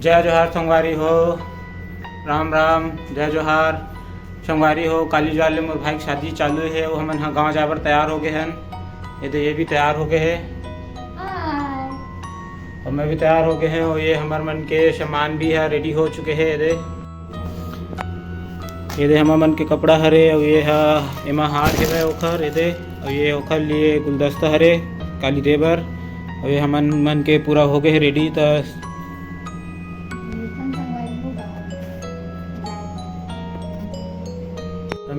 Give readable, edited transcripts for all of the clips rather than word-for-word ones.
जय जोहार संगवारी हो, राम राम, जय जोहार संगवारी हो। काली ज्वाले मोर भाई की शादी चालू है, वो हमन हाँ गाँव जाए बर तैयार हो गए हैं। ये भी तैयार हो गए हैं और मैं भी तैयार हो गए हैं। और ये हमार मन के सामान भी है रेडी हो चुके हैं। ये दे हमार मन के कपड़ा हरे और ये एमा हार है ओखर और ये ओखर लिए गुलदस्ता हरे काली देवर। और ये हमन मन के पूरा हो गए रेडी। तो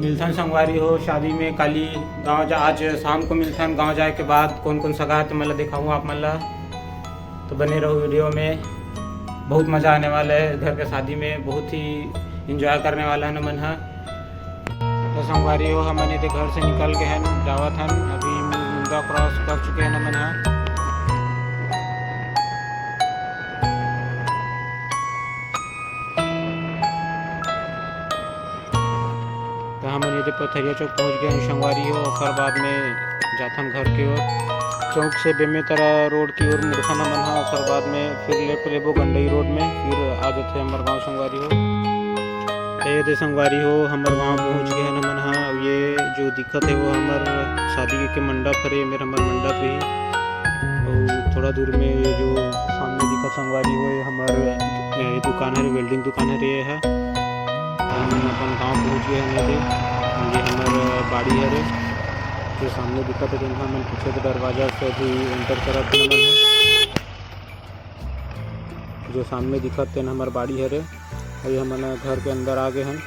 मिलथन संगवारी हो शादी में काली गांव जा। आज शाम को मिलथन गांव जाए के बाद कौन कौन सगा है तो मैं दिखाऊँ आप मन ला। तो बने रहो वीडियो में, बहुत मज़ा आने वाला है। घर के शादी में बहुत ही इंजॉय करने वाला है मन है। तो संगवारी हो हमन ये घर से निकल के हैं जावत हन। अभी मुंगा क्रॉस कर चुके हैं मन है। तो हमन ये पथरिया चौक पहुँच गए हैं संगवारी हो। और बाद में जाथन घर की ओर, चौक से बेमेतरा रोड की ओर मुड़थन हमन हा। और बाद में फिर लेफ्ट लेबो गंडई रोड में, फिर आ जाते हमारे गाँव संगवारी हो। ये संगवारी हो हमारे गाँव पहुँच गए हैं हमन हा। ये जो दिक्कत है वो हमारे शादी के मंडप हरे, मेरा हमारा मंडप ही। और थोड़ा दूर में ये जो सामने दिक्कत संगवारी हो ये हमारे दुकान है, वेल्डिंग दुकान है। ये है हम अपन गाँव पहुँच गए हैं। ये हमारा बाड़ी है जो सामने दिक्कत है। जिनका हम पीछे के दरवाजा से भी एंटर करा थे जो सामने दिक्कत है हमारे बाड़ी है। अभी हम घर के अंदर आ गए हैं।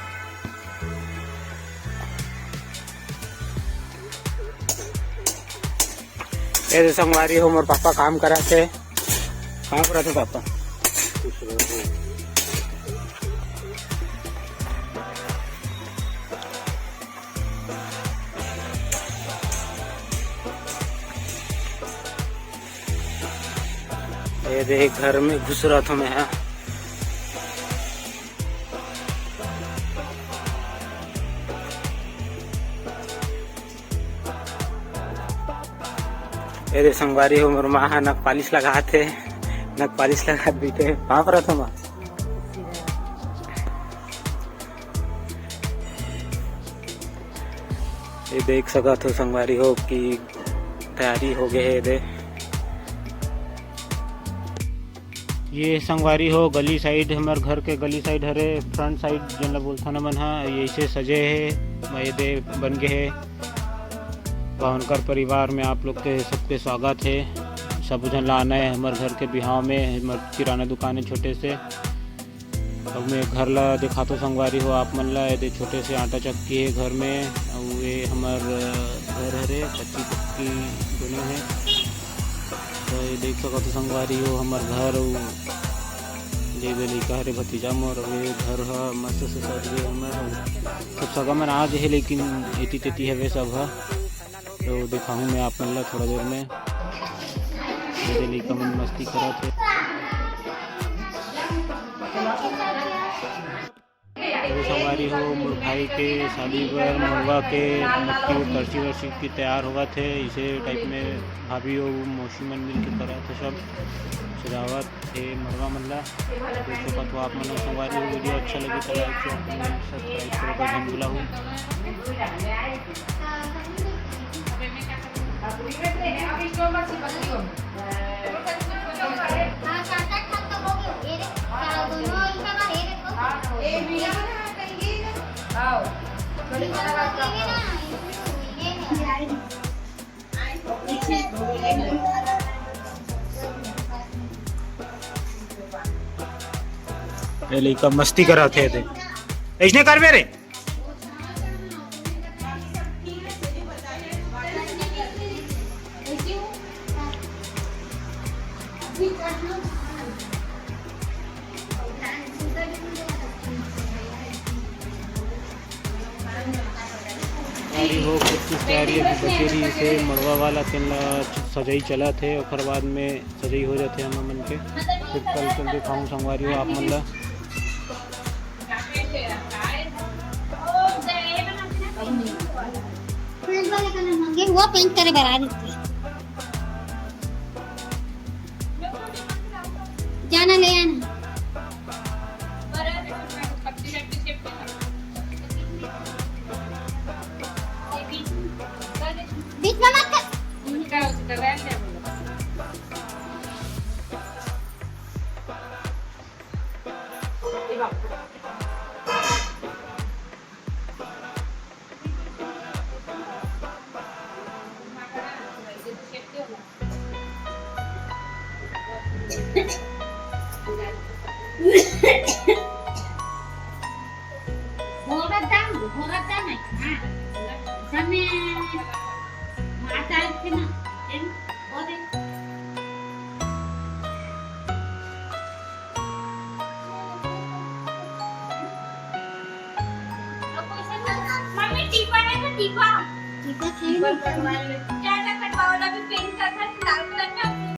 ये संगवारी हो मोर पापा काम करा थे। कहाँ पर थे पापा? ये देख घर में घुस रहा था मैं। ये संगवारी हो मोर माँ नक पालिश लगा थे, नक पालिश लगा बैठे। कहाँ पर था माँ? ये देख सका तो संगवारी हो कि तैयारी हो गए है। ये संगवारी हो गली साइड, हमारे घर के गली साइड हरे फ्रंट साइड जिन बोलता न मन है। ये ऐसे सजे है, ये दे बन गए है। पावनकर परिवार में आप लोग के सबके स्वागत है। सब जन लाना है हमारे घर के बिहाव में। हमारे किराना दुकान है छोटे से। अब मैं घर ला दिखा तो संगवारी हो आप मन ला। ये छोटे से आटा चक्की है घर में। और ये हमारे घर हरे कच्ची पक्की दोनों है। तो ये देख सको तो संगवारी हो हमारे घर जे लड़का हरे भतीजा मोर। ये घर है मस्त से सज गए हमारे सब सगा मन आज है, लेकिन एती तेती है वे सब है। तो दिखाऊँ मैं आप मन ला थोड़ा देर में। मेरे लड़का मन मस्ती करा थे। संगवारी हो मोर भाई के शादी पर महुआ के मक्की करसी वर्सी की तैयार हुआ थे। इसे टाइप में भाभी और मौसी मन मिल के करा थे सब सजावट थे मरवा मल्ला। देख सका तो आप मन संगवारी हो। वीडियो अच्छा लगे तो लाइक शेयर सब्सक्राइब करो धन बुला हूँ। लड़का मस्ती करा थे ऐसने कर मेरे। हो कुछ तैयारी बचेरी से मड़वा वाला तेन सजाई चला थे। और बाद में सजाई हो जाते हम मन के। फिर कल चल दिखाऊँ संगवारी हो आप मन ला। वो पेंट करे बना देती जाना ले आना। घोरात जा नाही हा समय माता आहे ना ते बोले मम्मी टीपा है तो टीपा ठीक है ज्यादा कटवाओ ना भी पेंट करता है लाल